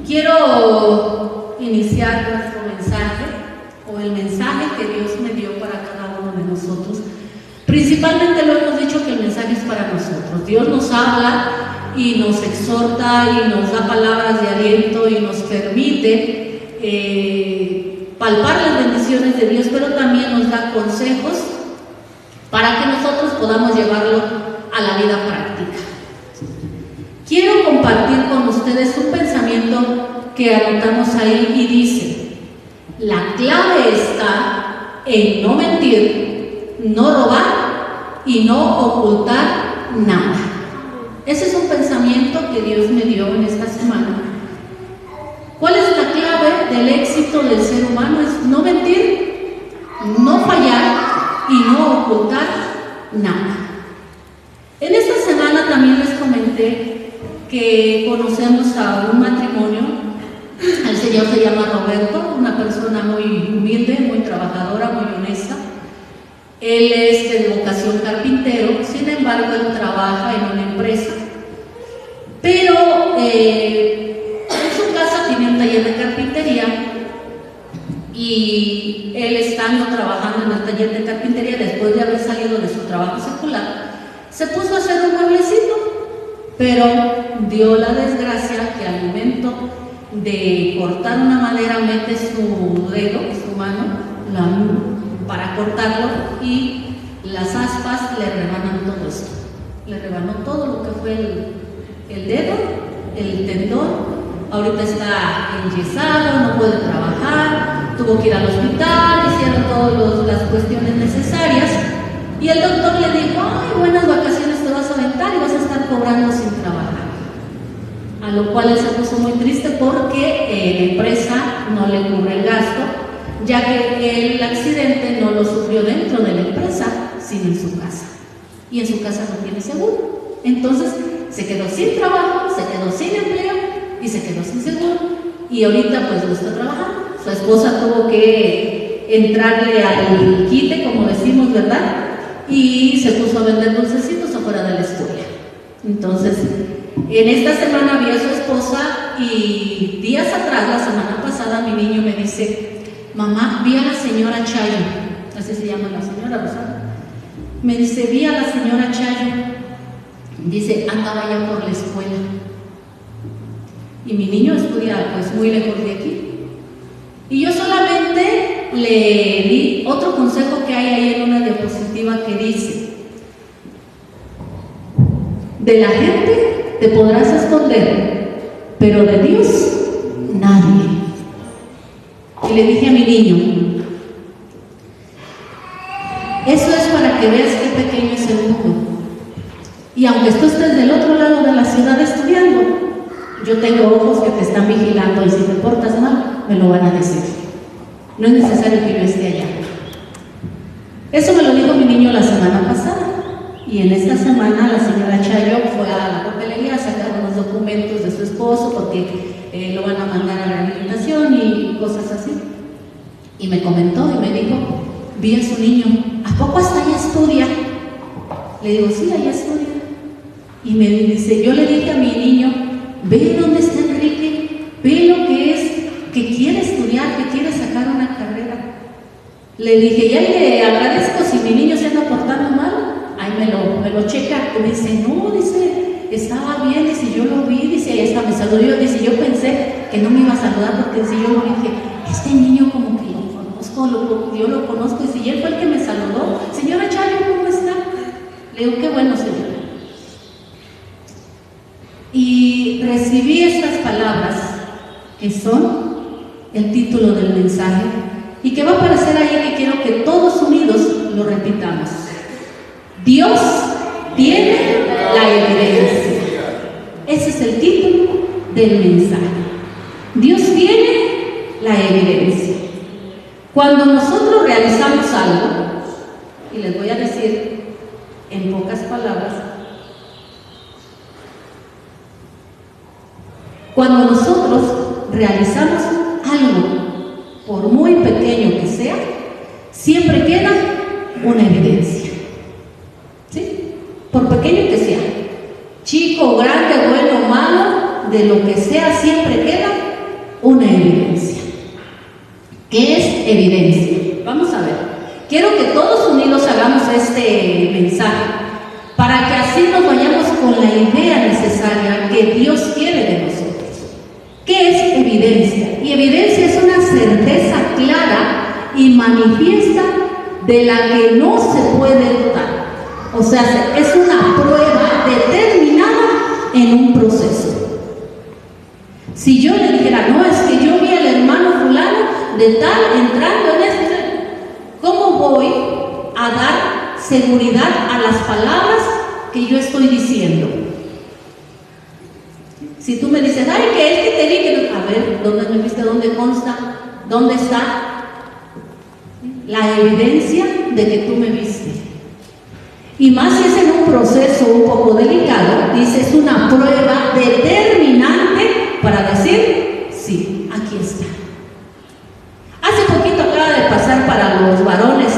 Quiero iniciar nuestro mensaje o el mensaje que Dios me dio para cada uno de nosotros. Principalmente lo hemos dicho que el mensaje es para nosotros. Dios nos habla y nos exhorta y nos da palabras de aliento y nos permite palpar las bendiciones de Dios, pero también nos da consejos para que nosotros podamos llevarlo a la vida práctica. Quiero compartir con ustedes un pensamiento que anotamos ahí y dice: la clave está en no mentir, no robar y no ocultar nada. Ese es un pensamiento que Dios me dio en esta semana. ¿Cuál es la clave del éxito del ser humano? Es no mentir, no fallar y no ocultar nada. En esta semana también les comenté que conocemos a un matrimonio. El señor se llama Roberto, una persona muy humilde, muy trabajadora, muy honesta. Él es de vocación carpintero, sin embargo él trabaja en una empresa, pero en su casa tiene un taller de carpintería y él estando trabajando en el taller de carpintería, después de haber salido de su trabajo secular, se puso a hacer un mueblecito, pero dio la desgracia que al momento de cortar una madera mete su dedo, su mano, para cortarlo, y las aspas le rebanan todo esto. Le rebanó todo lo que fue el dedo, el tendón. Ahorita está enyesado, no puede trabajar, tuvo que ir al hospital, hicieron todas las cuestiones necesarias. Y el doctor le dijo: ay, buenas vacaciones te vas a aventar y vas a estar cobrando sin trabajar. A lo cual él se puso muy triste porque la empresa no le cubre el gasto, ya que el accidente no lo sufrió dentro de la empresa, sino en su casa. Y en su casa no tiene seguro. Entonces se quedó sin trabajo, se quedó sin empleo y se quedó sin seguro. Y ahorita pues no está trabajando. Su esposa tuvo que entrarle al quite, como decimos, ¿verdad? Y se puso a vender dulcecitos afuera de la escuela. Entonces, en esta semana vi a su esposa y días atrás, la semana pasada, mi niño me dice: mamá, vi a la señora Chayo, así se llama la señora, ¿verdad? Me dice: vi a la señora Chayo, dice, andaba ya por la escuela. Y mi niño estudia pues muy lejos de aquí. Y yo solamente le di otro consejo que hay ahí en una diapositiva que dice: de la gente te podrás esconder, pero de Dios nadie. Y le dije a mi niño: eso es para que veas qué pequeño es el mundo. Y aunque tú estés del otro lado de la ciudad estudiando, yo tengo ojos que te están vigilando y si te portas mal, me lo van a decir. No es necesario que yo esté allá. Eso me lo dijo mi niño la semana pasada. Y en esta semana la señora Chayo fue a la papelería a sacar unos documentos de su esposo porque lo van a mandar a rehabilitación y cosas así. Y me comentó y me dijo: vi a su niño, ¿a poco hasta allá estudia? Le digo: sí, allá estudia. Y me dice: yo le dije a mi niño, ve dónde está Enrique, ve lo que es, que quiere estudiar, que quiere sacar una carrera. Le dije: ya le agradezco si mi niño se anda portando mal. Ahí me lo checa. Y me dice: no, dice, estaba bien, dice, yo lo vi, dice, ahí está, me saludó. Dice: yo pensé que no me iba a saludar porque si yo lo dije, este niño como que lo conozco, yo lo conozco. Y si él fue el que me saludó. Señora Chayo, ¿cómo está? Le digo: qué bueno, señora. Y recibí estas palabras que son el título del mensaje y que va a aparecer ahí, que quiero que todos unidos lo repitamos. Dios tiene la evidencia. Ese es el título del mensaje. Dios tiene la evidencia. Cuando nosotros realizamos algo, y les voy a decir en pocas palabras, cuando nosotros realizamos algo, por muy pequeño que sea, siempre queda una evidencia. ¿Sí? Por pequeño que sea, chico, grande, bueno, malo, de lo que sea, siempre queda una evidencia. ¿Qué es evidencia? Vamos a ver. Quiero que todos unidos hagamos este mensaje para que así nos vayamos con la idea necesaria que Dios quiere de nosotros. ¿Qué es evidencia? Y evidencia es una certeza clara y manifiesta de la que no se puede dudar. O sea, es una prueba determinada en un proceso. Si yo le dijera, no, es que yo vi al hermano fulano de tal entrando en este, ¿cómo voy a dar seguridad a las palabras que yo estoy diciendo? Si tú me dices, ay, que es que te vi, que no, a ver, ¿dónde me viste? ¿Dónde consta? ¿Dónde está la evidencia de que tú me viste? Y más si es en un proceso un poco delicado, dice, es una prueba determinante para decir, sí, aquí está. Hace poquito acaba de pasar para los varones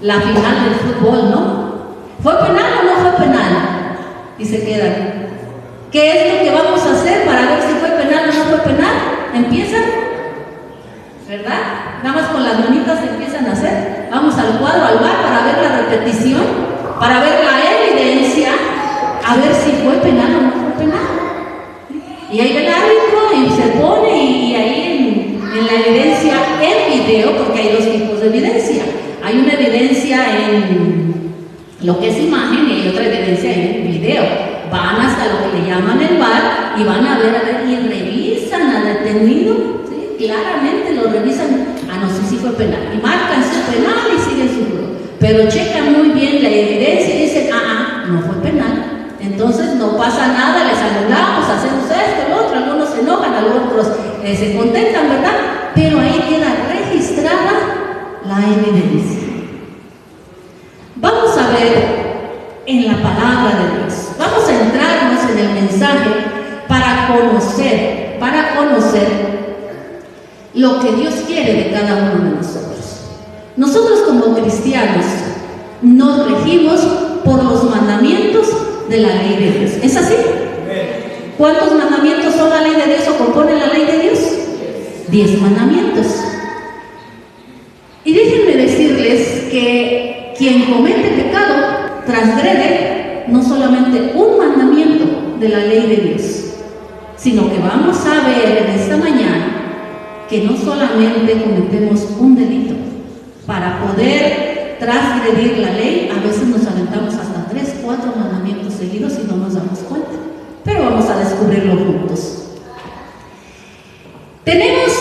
la final del fútbol, ¿no? ¿Fue penal o no fue penal? Y se quedan. ¿Qué es lo que vamos a hacer para ver si fue penal o no fue penal? Empiezan, ¿verdad? Nada más con las manitas se empiezan a hacer. Vamos al cuadro, al bar, para ver la repetición, para ver la evidencia, a ver si fue penal o no fue penal. Y ahí el árbitro y se pone y ahí en la evidencia en video, porque hay dos tipos de evidencia. Hay una evidencia en lo que es imagen y hay otra evidencia en video. Van hasta lo que le llaman el bar y van a ver y revisan al detenido, ¿sí? Claramente lo revisan, no sé si fue penal, y marcan su penal y siguen su juego, pero checan muy bien la evidencia y dicen, no fue penal, entonces no pasa nada, les anulamos, hacemos esto, lo otro, algunos se enojan, algunos se contentan, ¿verdad? Pero ahí queda registrada la evidencia. Vamos a ver en la palabra de Dios. Vamos a entrarnos en el mensaje para conocer lo que Dios quiere de cada uno de nosotros. Nosotros como cristianos nos regimos por los mandamientos de la ley de Dios. ¿Es así? ¿Cuántos mandamientos son la ley de Dios o componen la ley de Dios? 10 mandamientos. Y déjenme decirles que quien comete pecado transgrede no solamente un mandamiento de la ley de Dios, sino que vamos a ver en esta mañana que no solamente cometemos un delito. Para poder transgredir la ley, a veces nos aventamos hasta 3, 4 mandamientos seguidos y no nos damos cuenta. Pero vamos a descubrirlo juntos. Tenemos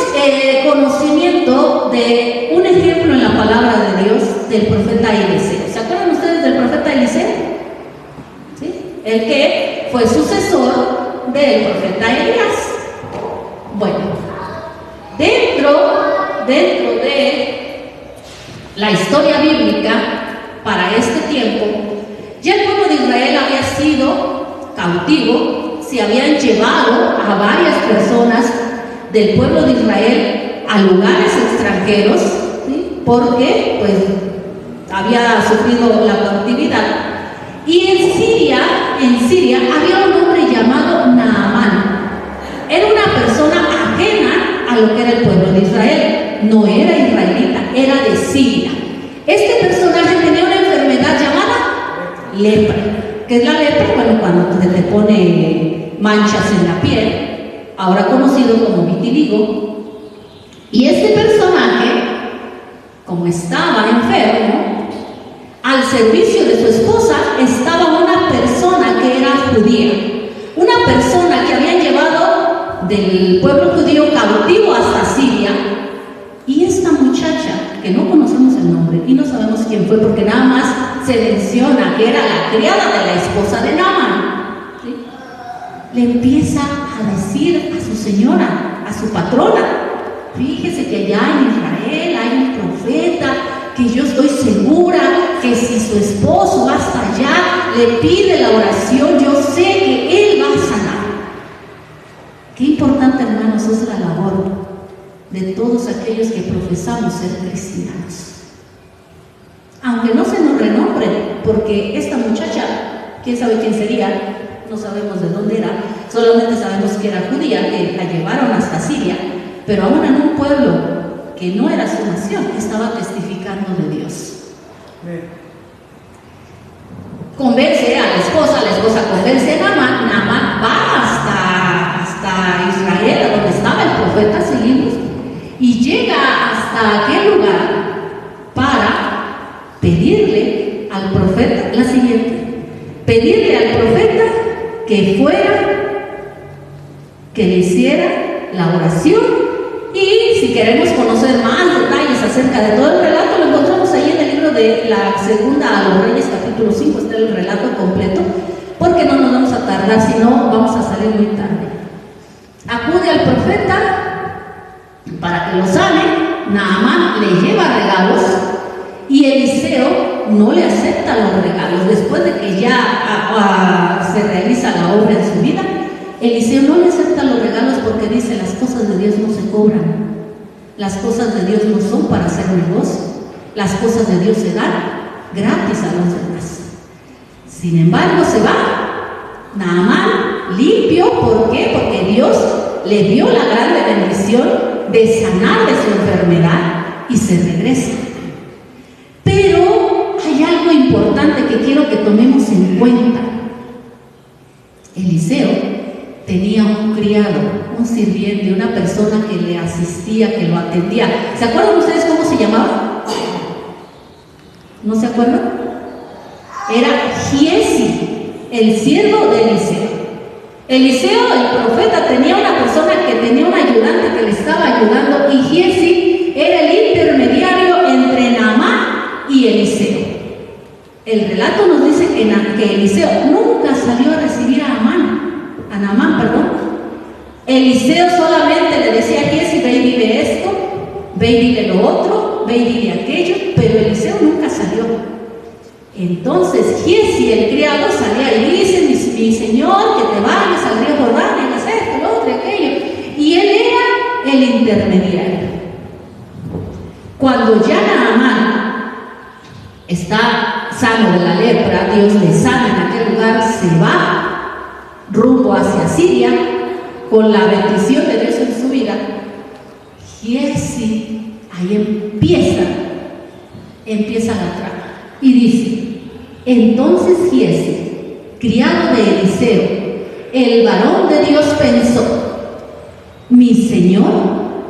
conocimiento de un ejemplo en la palabra de Dios del profeta Eliseo. ¿Se acuerdan ustedes del profeta Eliseo? ¿Sí? El que fue sucesor del profeta Elías. Bueno, dentro de la historia bíblica para este tiempo, ya el pueblo de Israel había sido cautivo, se habían llevado a varias personas del pueblo de Israel a lugares extranjeros, ¿sí? Porque pues había sufrido la cautividad. Y en Siria había un hombre llamado Naamán. Era una persona ajena a lo que era el pueblo de Israel. No era israelita, era de Siria. Este personaje tenía una enfermedad llamada lepra. ¿Qué es la lepra? Bueno, cuando se te pone manchas en la piel, ahora conocido como vitiligo. Y este personaje, como estaba enfermo, al servicio de su esposa estaba una persona que era judía, una persona que habían llevado del pueblo judío cautivo hasta Siria. Y esta muchacha, que no conocemos el nombre y no sabemos quién fue, porque nada más se menciona que era la criada de la esposa de Naamán, ¿sí? Le empieza a decir a su señora, a su patrona: fíjese que allá en Israel hay un profeta que yo estoy segura que si su esposo va hasta allá, le pide la oración, yo sé que él va a sanar. Qué importante, hermanos, es la labor de todos aquellos que profesamos ser cristianos. Aunque no se nos renombre, porque esta muchacha, quién sabe quién sería, no sabemos de dónde era, solamente sabemos que era judía, que la llevaron hasta pero aún en un pueblo que no era su nación, estaba testificando de Dios. Convence a la esposa convence a Naamán va hasta Israel, a donde estaba el profeta, seguimos, y llega hasta aquel lugar para pedirle al profeta, la siguiente, pedirle al profeta que fuera, que le hiciera la oración. Y si queremos conocer más detalles acerca de todo el relato, lo encontramos ahí en el libro de la segunda a los Reyes, capítulo 5, está el relato completo, porque no nos vamos a tardar, si no vamos a salir muy tarde. Acude al profeta para que lo sane. Naamán le lleva regalos y Eliseo no le acepta los regalos. Después de que ya se realiza la obra en su vida, Eliseo no le acepta los regalos porque dice: las cosas de Dios no se cobran, las cosas de Dios no son para hacer negocio, las cosas de Dios se dan gratis a los demás. Sin embargo, se va Naamán limpio. ¿Por qué? Porque Dios le dio la grande bendición de sanar de su enfermedad y se regresa. Pero hay algo importante que quiero que tomemos en cuenta. Eliseo tenía un criado, un sirviente, una persona que le asistía, que lo atendía. ¿Se acuerdan ustedes cómo se llamaba? ¿No se acuerdan? Era Giesi, el siervo de Eliseo. Eliseo, el profeta, tenía una persona que tenía un ayudante que le estaba ayudando, y Giesi era el intermediario entre Naamán y Eliseo. El relato nos dice que Eliseo nunca salió a recibir a Naamán, Eliseo solamente le decía a Giesi: ve y dile esto, ve y dile lo otro, ve y dile aquello, pero Eliseo nunca salió. Entonces Giesi, el criado, salía y dice: mi señor, que te vayas al río Jordán y hagas esto, lo otro, aquello. Y él era el intermediario. Cuando ya Naamán está sano de la lepra, Dios le sana en aquel lugar, se va rumbo hacia Siria con la bendición de Dios en su vida. Giesi ahí empieza la trama y dice: entonces Giesi, criado de Eliseo, el varón de Dios, pensó: mi señor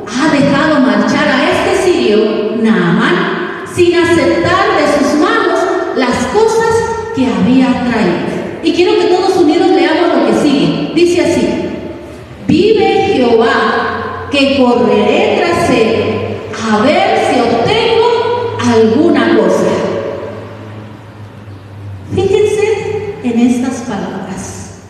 ha dejado marchar a este sirio Naamán sin aceptar de sus manos las cosas que había traído. Y quiero que todos unidos leamos lo que sigue. Dice así: vive Jehová, que correré tras él a ver si obtengo alguna cosa. Fíjense en estas palabras: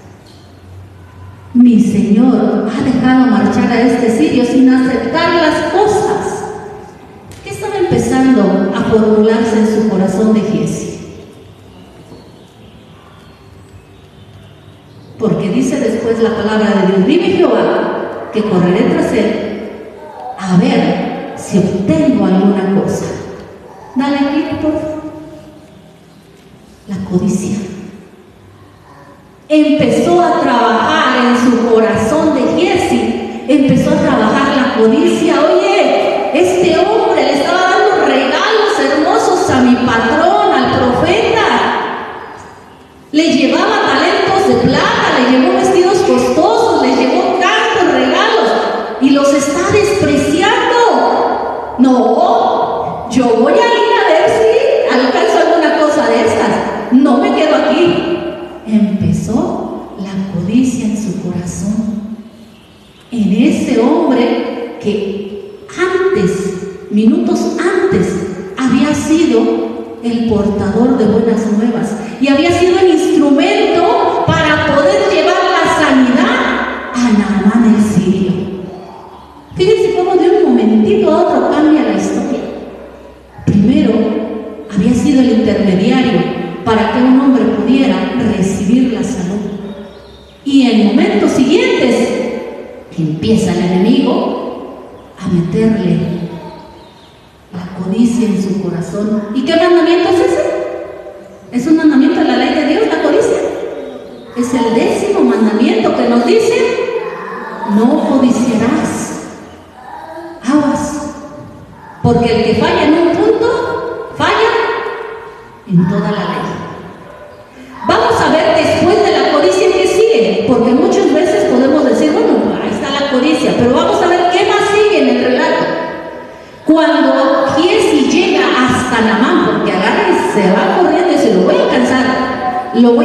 mi señor ha dejado marchar a este sirio sin aceptar las cosas. ¿Qué estaba empezando a formularse en su corazón de Giesi? Porque dice después la palabra de Dios: vive Jehová, que correré tras él a ver si obtengo alguna cosa. Dale aquí, por favor. La codicia empezó a trabajar en su corazón de Giesi. Empezó a trabajar la codicia. Oye, este hombre le estaba dando regalos hermosos a mi patrón, al profeta. Le llevaba talentos de plata, le llevó vestidos costosos, le llevó tantos regalos y los está despreciando. No, yo voy a ir a ver si alcanzo alguna cosa de estas. No me quedo aquí. Empezó la codicia en su corazón, en ese hombre que minutos antes, había sido el portador de buenas nuevas y había sido el instrumento para poder llevar la sanidad a Naamán el sirio. Fíjense cómo de un momentito a otro cambia la historia. Primero había sido el intermediario para que un hombre pudiera recibir la salud, y en momentos siguientes empieza el enemigo a meterle la codicia en su corazón. ¿Y qué mandamiento es ese? ¿Es un mandamiento de la ley de Dios la codicia? Es el 10º mandamiento que nos dice: no codiciarás. porque el que falla en un punto, falla en toda la ley. Vamos a ver después de la codicia que sigue, porque muchas veces podemos decir, bueno, ahí está la codicia, pero vamos a ver qué más sigue en el relato. Cuando Giezi llega hasta Naamán, porque agarra y se va corriendo y dice, lo voy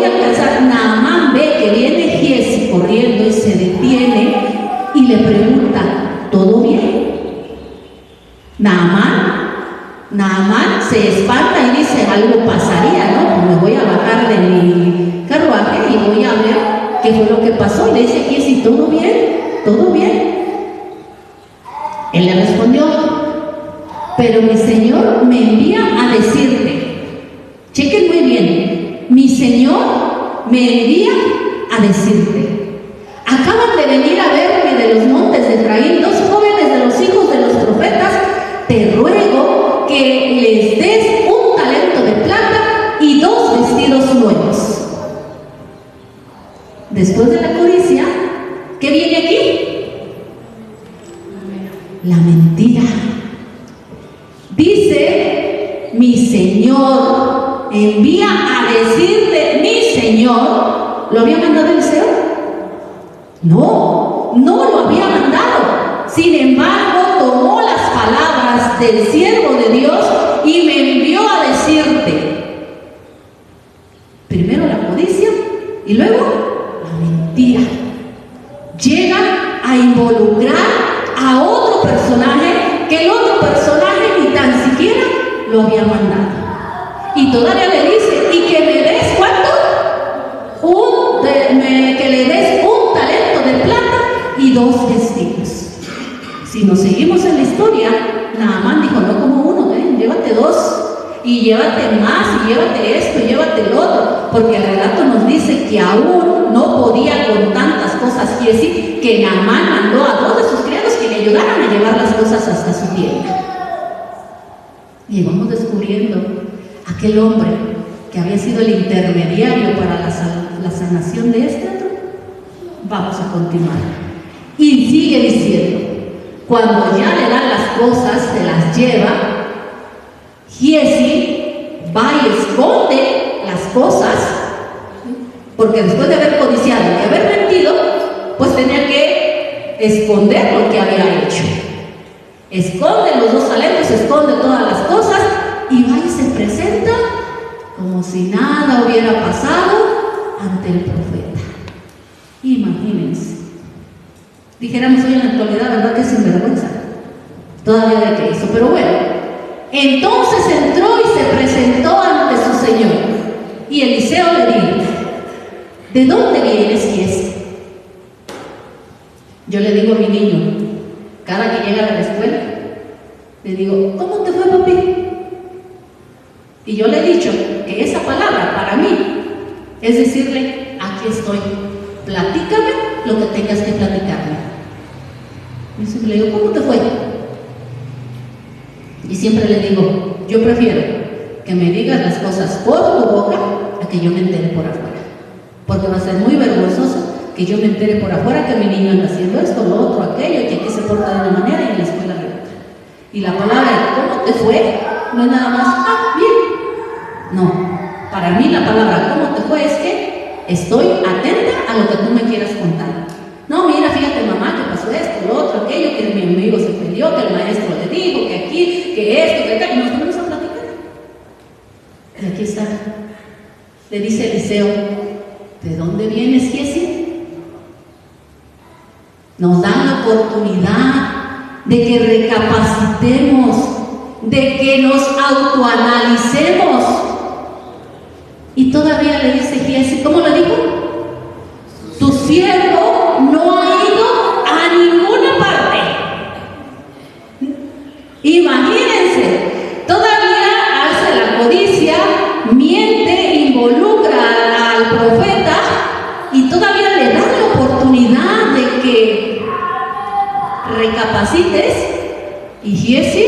a alcanzar, Naamán ve que viene Giezi corriendo y se detiene y le pregunta, ¿todo bien? Naamán se espanta y dice, algo pasaría, ¿no? Pues me voy a bajar de mi carruaje y voy a ver qué fue lo que pasó. Y le dice Giezi, ¿todo bien? ¿Todo bien? Él le respondió, pero mi Señor me envía a decirte, chequen muy bien, mi Señor me envía a decirte, acaban de venir a verme de los montes de Efraín 2 jóvenes de los hijos de los profetas, te ruego que les des un talento de plata y 2 vestidos nuevos. Después de la codicia, ¿qué viene aquí? La mentira. Dice, mi Señor envía a decirte, mi Señor, ¿lo había mandado Eliseo? No lo había mandado. Sin embargo, tomó las palabras del siervo de Dios y me envió a decirte. Primero la codicia y luego la mentira. Llegan a involucrar a otro personaje que el otro personaje ni tan siquiera lo había mandado. Y todavía le dice, y que me des ¿cuánto? Que le des un talento de plata y 2 vestidos. Si nos seguimos en la historia, Naamán dijo, no como uno, llévate 2, y llévate más, y llévate esto, y llévate el otro, porque el relato nos dice que aún no podía con tantas cosas Giezi, que Naamán mandó a 2 de sus criados que le ayudaran a llevar las cosas hasta su tienda. Y vamos descubriendo aquel hombre que había sido el intermediario para la sanación de este otro. Vamos a continuar. Y sigue diciendo, cuando ya le dan las cosas, se las lleva, Giezi va y esconde las cosas, porque después de haber codiciado y haber mentido, pues tenía que esconder lo que había hecho. Esconde los 2 talentos, esconde todas las cosas y va y se presenta como si nada hubiera pasado ante el profeta. Imagínense. Dijéramos hoy en la actualidad, ¿verdad que es sinvergüenza? Todavía de que hizo, pero bueno. Entonces entró y se presentó ante su Señor. Y Eliseo le dijo, ¿de dónde vienes, Giezi? Yo le digo a mi niño, cada que llega a la escuela, le digo, ¿cómo te fue, papi? Y yo le he dicho que esa palabra para mí es decirle, aquí estoy, platícame lo que tengas que platicarme. Y le digo, ¿cómo te fue? Y siempre le digo, yo prefiero que me digas las cosas por tu boca a que yo me entere por afuera, porque va a ser muy vergonzoso que yo me entere por afuera que mi niño anda haciendo esto, lo otro, aquello, y que aquí se porta de una manera y en la escuela de otra. Y la palabra, ¿cómo te fue? No es nada más, bien. No, para mí la palabra, ¿cómo te fue? Es que estoy atenta a lo que tú me quieras contar. No, mira, fíjate mamá, que pasó esto, lo otro, aquello, que mi amigo se peleó, que el maestro le dijo, que aquí, que esto, que acá, y nos ponemos a platicar. Y aquí está. Le dice Eliseo, ¿de dónde vienes, Giezi? Nos dan la oportunidad de que recapacitemos, de que nos autoanalicemos. Y todavía le dice Giezi, ¿cómo lo dijo? Tu siervo no ha ido a ninguna parte. Imagínense, todavía hace la codicia, miente, involucra al profeta y todavía le da la oportunidad de que recapacites. Y Giezi,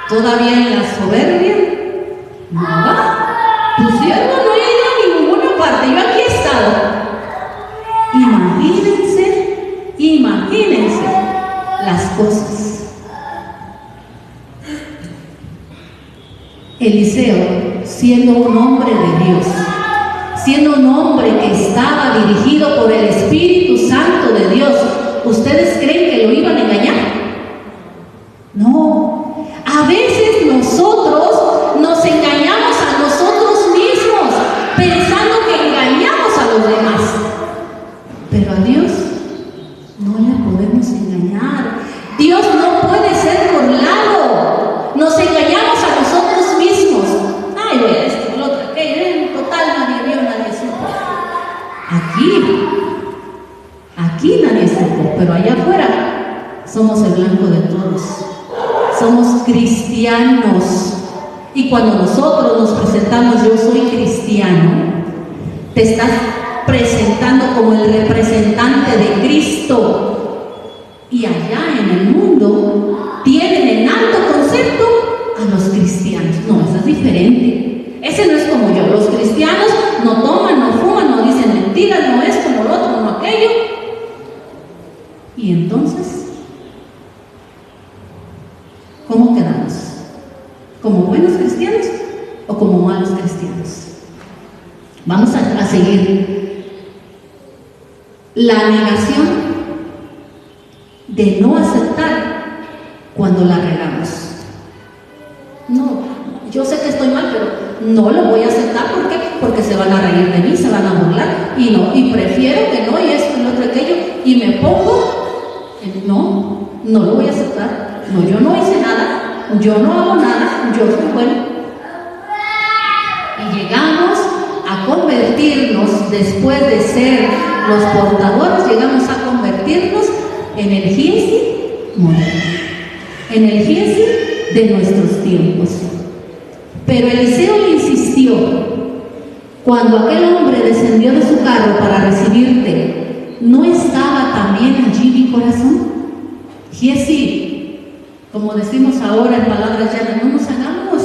todavía en la soberbia, no va. Tu siervo no ha ido a ninguna parte, yo aquí he estado. Imagínense las cosas. Eliseo, siendo un hombre de Dios, siendo un hombre que estaba dirigido por el Espíritu Santo de Dios, ¿ustedes creen que lo iban a engañar? No. A veces nosotros nos engañamos a nosotros mismos pensando que engañamos a los demás, pero a Dios no le podemos engañar. Dios no puede ser burlado. Nos engañamos a nosotros mismos. Ay, voy a esto, lo otro, que en total nadie vio, nadie supo. Aquí nadie supo, pero allá afuera somos el blanco de todos. Somos cristianos. Y cuando nosotros nos presentamos, yo soy cristiano, te estás presentando como el representante de Cristo. Y allá en el mundo tienen en alto concepto a los cristianos. No, eso es diferente. Ese no es como yo. Los cristianos no toman, no fuman, no dicen mentiras, no es como lo otro, no aquello. Y entonces, ¿cómo quedamos? ¿Como buenos cristianos o como malos cristianos? Vamos a seguir. La negación de no aceptar cuando la regamos. No, yo sé que estoy mal, pero no lo voy a aceptar. ¿Por qué? Porque se van a reír de mí, se van a burlar, y prefiero que no, y esto y lo otro, aquello, y me pongo, no lo voy a aceptar. No, yo no hice nada, yo no hago nada, yo soy bueno. Y llegamos a convertirnos, después de ser los portadores, llegamos a convertirnos en el Giesi moderno, en el Giesi de nuestros tiempos. Pero Eliseo le insistió: cuando aquel hombre descendió de su carro para recibirte, ¿no estaba también allí mi corazón? Giesi, como decimos ahora en palabras llanas, no nos hagamos.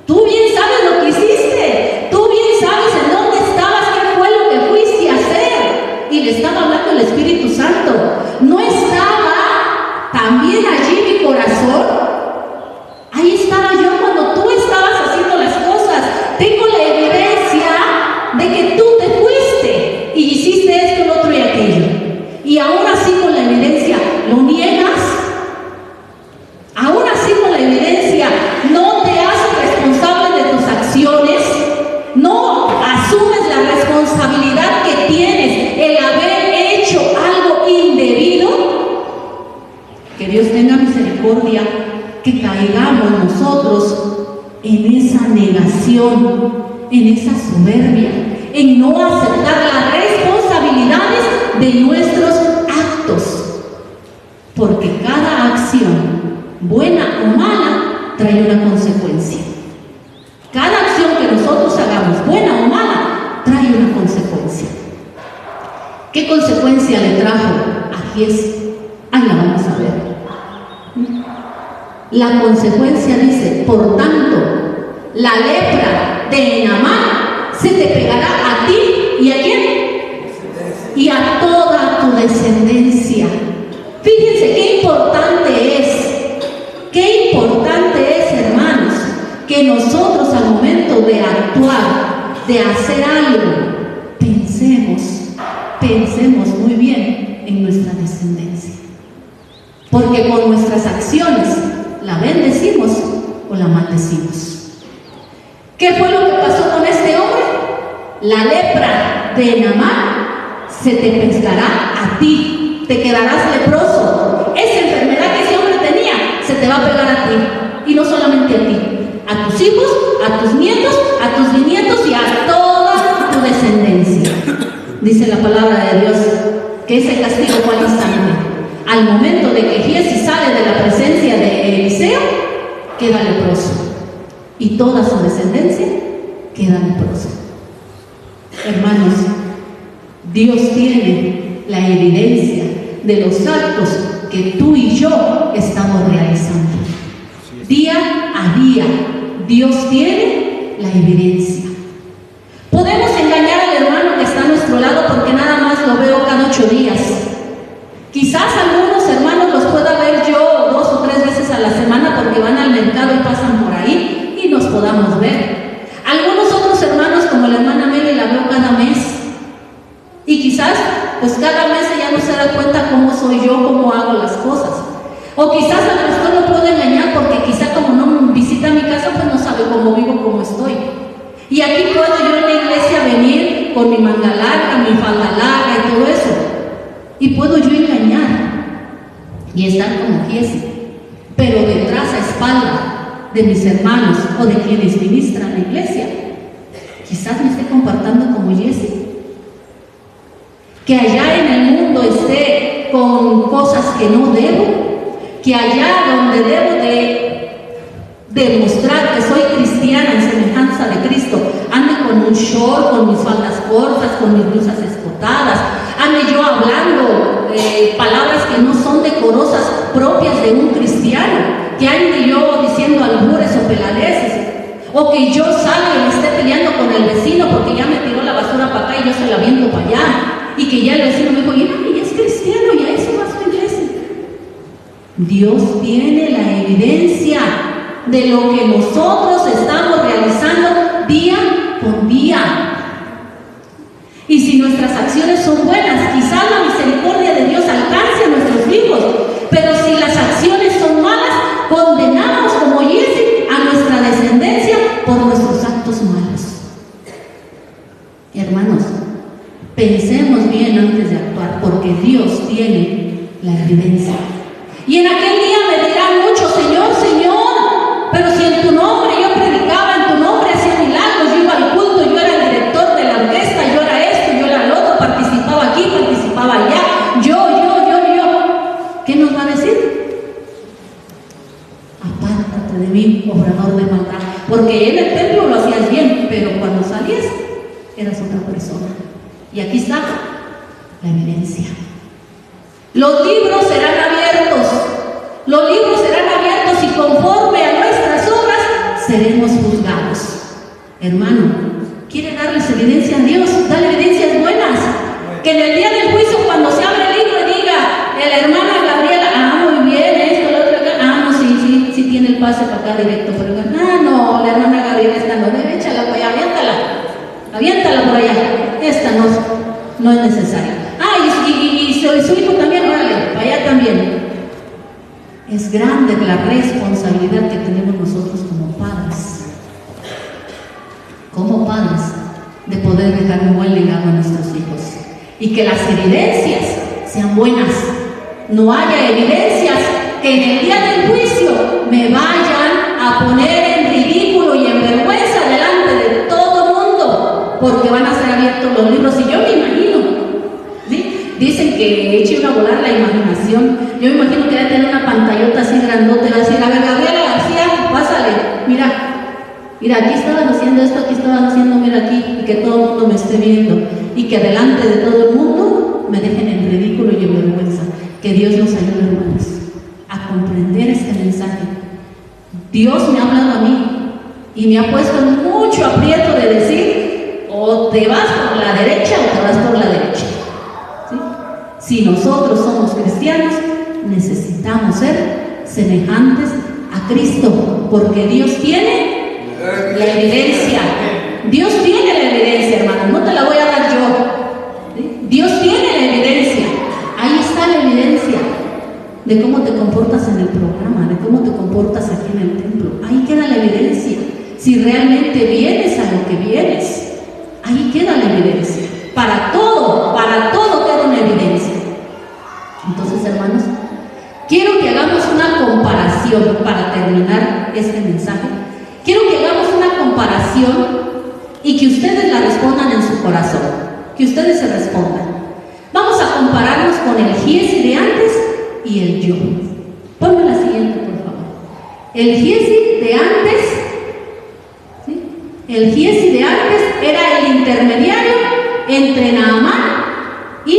Tú bien sabes lo que hiciste, tú bien sabes en dónde estabas, qué fue lo que fuiste a hacer. Y le estaba hablando el Espíritu Santo. ¿No estaba también allí mi corazón? Ahí estaba yo cuando tú estabas haciendo las cosas. Tengo la evidencia de que tú te fuiste y hiciste esto, lo otro y aquello. Y aún así con la evidencia lo niegas. Aún así con la evidencia no te haces responsable de tus acciones. No asumes la responsabilidad que tienes el haber hecho algo indebido. Que Dios tenga misericordia que caigamos nosotros en esa negación, en esa soberbia, en no aceptar las responsabilidades de nuestros actos. Porque cada acción, buena o mala, trae una consecuencia. Cada acción que nosotros hagamos, buena o mala, trae una consecuencia. ¿Qué consecuencia le trajo a Giesi? Ahí la vamos a ver. La consecuencia dice: por tanto, la lepra de Naamán se te pegará a ti y a quién? Y a toda tu descendencia. Fíjense qué importante es, hermanos, que nosotros al momento de actuar, de hacer algo, pensemos muy bien en nuestra descendencia. Porque con nuestras acciones la bendecimos o la maldecimos. ¿Qué fue lo que pasó con este hombre? La lepra de Naamán se te pegará a ti, te quedarás leproso. Esa enfermedad que ese hombre tenía se te va a pegar a ti, y no solamente a ti, a tus hijos, a tus nietos, a tus bisnietos y a toda tu descendencia. Dice la palabra de Dios que ese castigo fue al instante. Al momento de que Giesi sale de la presencia de Eliseo, queda leproso, y toda su descendencia queda leprosa. Hermanos, Dios tiene la evidencia de los actos que tú y yo estamos realizando. Día a día, Dios tiene la evidencia. Podemos engañar al hermano que está a nuestro lado porque nada más lo veo cada 8 días. Quizás algunos hermanos los pueda ver yo 2 o 3 veces a la semana porque van al mercado y pasan por ahí, y nos podamos ver. Algunos otros hermanos, como la hermana Mary, la veo cada mes. Y quizás, pues cada mes ella no se da cuenta cómo soy yo, cómo hago las cosas. O quizás a lo mejor lo puedo engañar porque quizá como no visita mi casa, pues no sabe cómo vivo, cómo estoy. Y aquí puedo yo en la iglesia venir con mi manga larga, mi falda larga y todo eso. Y puedo yo engañar y estar como Giesi. Pero detrás, a espalda de mis hermanos o de quienes ministran la iglesia, quizás me esté comportando como Giesi. Que allá en el mundo esté con cosas que no debo, que allá donde debo de demostrar que soy cristiana en semejanza de Cristo, ande con un short, con mis faldas cortas, con mis blusas escotadas, ande yo hablando palabras que no son decorosas propias de un cristiano, que ande yo diciendo albures o peladeces, o que yo salga y me esté peleando con el vecino porque ya me tiró la basura para acá y yo se la viento para allá, y que ya el vecino me dijo, y es cristiano, y a eso va a su iglesia. Dios tiene la evidencia de lo que nosotros estamos realizando día con día. Y si nuestras acciones son buenas, quizás la misericordia de Dios alcance a nuestros hijos, pero si las acciones son malas, condenamos como Giesi a nuestra descendencia por nuestros actos malos. Hermanos, pensemos bien antes de actuar, porque Dios tiene la evidencia. Y en aquel día me dirán muchos, Señor, Señor, pero si en tu nombre yo predicaba, en tu nombre hacía milagros, yo iba al culto, yo era el director de la orquesta, yo era esto, yo era lo otro, participaba aquí, participaba allá, yo. ¿Qué nos va a decir? Apártate de mí, obrador de maldad, porque en el templo lo hacías bien, pero cuando salías eras otra persona. Y aquí está la evidencia. Los libros serán abiertos. Los libros serán abiertos y conforme a nuestras obras seremos juzgados. Hermano, ¿quiere darles evidencia a Dios? Dale evidencias buenas. Que en el día del juicio, cuando se abre el libro y diga, la hermana Gabriela, muy bien, esto, lo otro, no, sí tiene el pase para acá directo, pero no, la hermana Gabriela está no, échala para allá, aviéntala por allá, esta no es necesaria. Y su hijo también, órale, para allá también. Es grande la responsabilidad que tenemos nosotros como padres, de poder dejar un buen legado a nuestros hijos. Y que las evidencias sean buenas. No haya evidencias que en el día del juicio me vayan a poner en ridículo y en vergüenza delante de todo mundo, porque van a ser abiertos los libros. Y yo me imagino, ¿sí? Dicen que eche una a volar la imaginación. Yo me imagino que va a tener una pantallota así grandota, va a decir, a ver, Gabriela García, pásale, mira, aquí estaban haciendo esto, aquí estaban haciendo, mira aquí, y que todo el mundo me esté viendo, y que delante de todo el mundo me dejen en ridículo y en vergüenza. Que Dios nos ayude, hermanos, a comprender este mensaje. Dios me ha hablado a mí y me ha puesto en mucho aprieto de decir, o te vas por la derecha o te vas por la derecha. ¿Sí? Si nosotros somos cristianos, necesitamos ser semejantes a Cristo, porque Dios tiene la evidencia. Dios tiene la evidencia, hermano, no te la voy a dar yo. ¿Sí? Dios tiene la evidencia. Ahí está la evidencia de cómo te comportas en el programa, de cómo te comportas aquí en el templo. Ahí queda la evidencia. Si realmente vienes a lo que vienes, ahí queda la evidencia. Para todo queda una evidencia. Entonces, hermanos, quiero que hagamos una comparación para terminar este mensaje. Quiero que hagamos una comparación y que ustedes la respondan en su corazón, que ustedes se respondan. Vamos a compararnos con el Giesi de antes y el yo. Ponme la siguiente, por favor. El Giesi de antes, ¿sí? El Giesi de antes era el intermediario entre Naamán y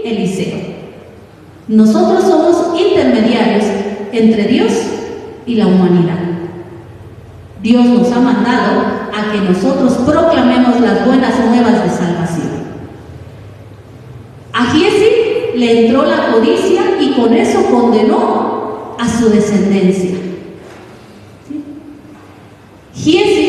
Eliseo. Nosotros somos intermediarios entre Dios y la humanidad. Dios nos ha mandado a que nosotros proclamemos las buenas nuevas de salvación. A Giesi le entró la codicia y con eso condenó a su descendencia. ¿Sí? Giesi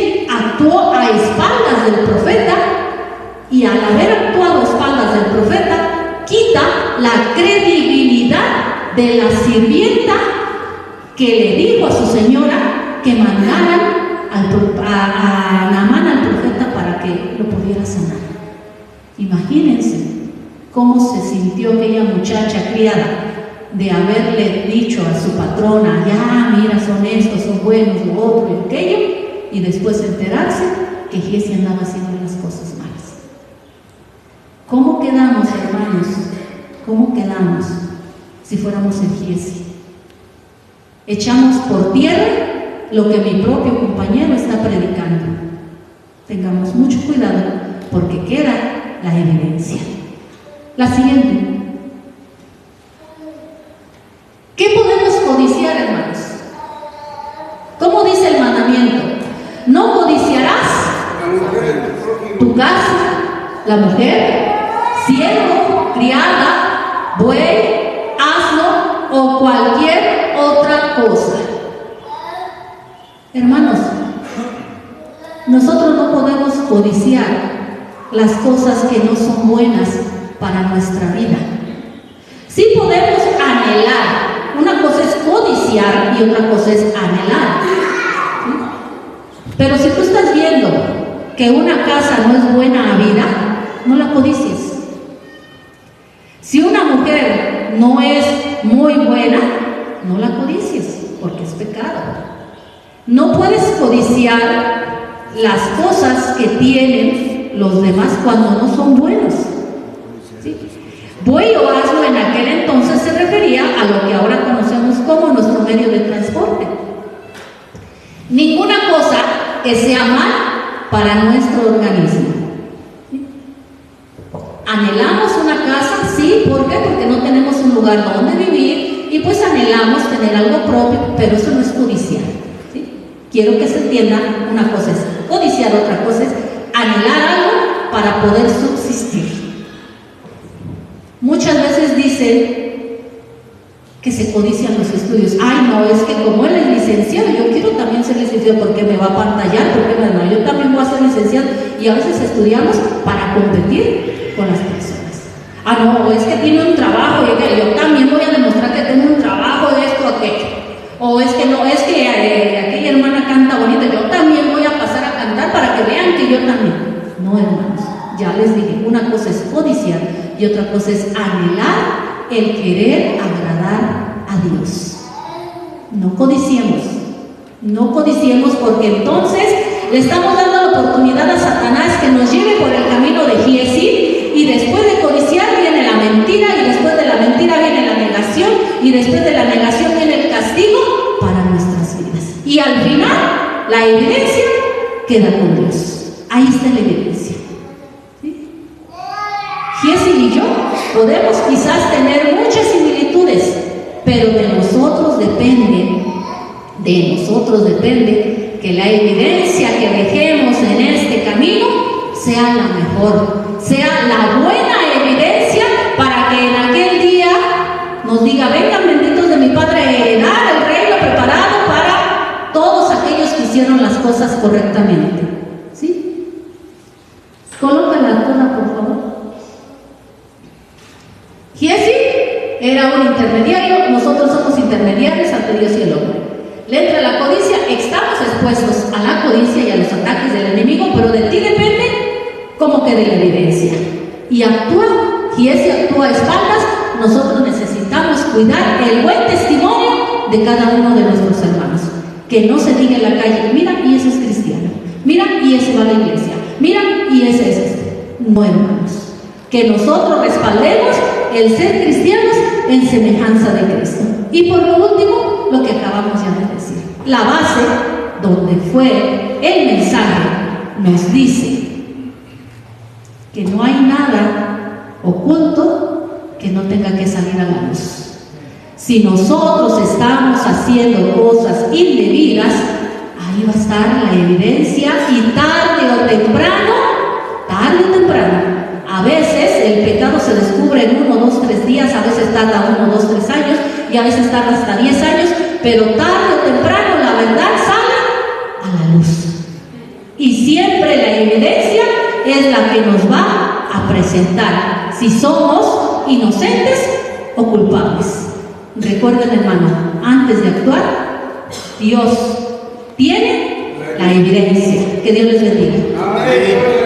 y al haber actuado a espaldas del profeta, quita la credibilidad de la sirvienta que le dijo a su señora que mandaran a Naamán al profeta para que lo pudiera sanar. Imagínense cómo se sintió aquella muchacha criada de haberle dicho a su patrona, ya, mira, son estos, son buenos, lo otro y aquello, y después enterarse que Giezi andaba haciendo las cosas malas. ¿Cómo quedamos, hermanos? ¿Cómo quedamos si fuéramos el Giezi? Echamos por tierra lo que mi propio compañero está predicando. Tengamos mucho cuidado porque queda la evidencia. La siguiente. ¿Qué podemos codiciar, hermanos? ¿Cómo dice el mandamiento? No codiciarás tu casa, la mujer, siervo, criada, buey, asno o cualquier otra cosa. Hermanos, nosotros no podemos codiciar las cosas que no son buenas para nuestra vida. Sí podemos anhelar. Una cosa es codiciar y otra cosa es anhelar. ¿Sí? Pero si tú estás viendo que una casa no es buena a vida, no la codicies. Si una mujer no es muy buena, no la codicies, porque es pecado. No puedes codiciar las cosas que tienen los demás cuando no son buenos. ¿Sí? Buey o asno en aquel entonces se refería a lo que ahora conocemos como nuestro medio de transporte. Ninguna cosa que sea mal para nuestro organismo. ¿Sí? Anhelamos una casa, sí, ¿por qué? Porque no tenemos un lugar donde vivir y pues anhelamos tener algo propio, pero eso no es codiciar. Quiero que se entienda, una cosa es codiciar, otra cosa es anhelar algo para poder subsistir. Muchas veces dicen que se codician los estudios. Ay, no, es que como él es licenciado, yo quiero también ser licenciado porque me va a pantallar, porque no, yo también voy a ser licenciado. Y a veces estudiamos para competir con las personas. Ah, no, es que tiene un trabajo y que yo también voy a demostrar que tengo un trabajo de esto, aquello. O es que no, es que aquella hermana canta bonito, yo también voy a pasar a cantar para que vean que yo también. No, hermanos, ya les dije, una cosa es codiciar y otra cosa es anhelar el querer agradar a Dios. No codiciemos porque entonces le estamos dando la oportunidad a Satanás que nos lleve por el camino de Giezi, y después de codiciar viene la mentira, y después de la mentira viene la negación, y después de la negación viene el castigo para nuestras vidas. Y al final, la evidencia queda con Dios. Ahí está la evidencia. ¿Sí? Giezi y yo podemos quizás tener muchas similitudes, pero de nosotros depende que la evidencia que dejemos en este camino sea la mejor, sea la buena evidencia para que en aquel día nos diga, vengan benditos de mi Padre a heredar el reino preparado para todos aquellos que hicieron las cosas correctamente. ¿Sí? Coloca la cola, por favor. Giezi era un intermediario, nosotros somos intermediarios ante Dios y el hombre. Le entra la codicia, estamos expuestos a la codicia y a los ataques del enemigo, pero de ti depende cómo quede la evidencia. Y Giezi actúa a espaldas. Nosotros necesitamos cuidar el buen testimonio de cada uno de nuestros hermanos. Que no se diga en la calle, mira, y ese es cristiano, mira, y ese va a la iglesia, mira, y ese es este. No, hermanos. Que nosotros respaldemos el ser cristianos en semejanza de Cristo. Y por lo último, lo que acabamos ya de decir. La base donde fue el mensaje nos dice que no hay nada oculto que no tenga que salir a la luz. Si nosotros estamos haciendo cosas indebidas, ahí va a estar la evidencia, y tarde o temprano, a veces el pecado se descubre en 1, 2, 3 días, a veces tarda 1, 2, 3 años, y a veces tarda hasta 10 años, pero tarde o temprano la verdad sale a la luz. Y siempre la evidencia es la que nos va a presentar si somos inocentes o culpables. Recuerden, hermano, antes de actuar, Dios tiene la evidencia. Que Dios les bendiga. Amén.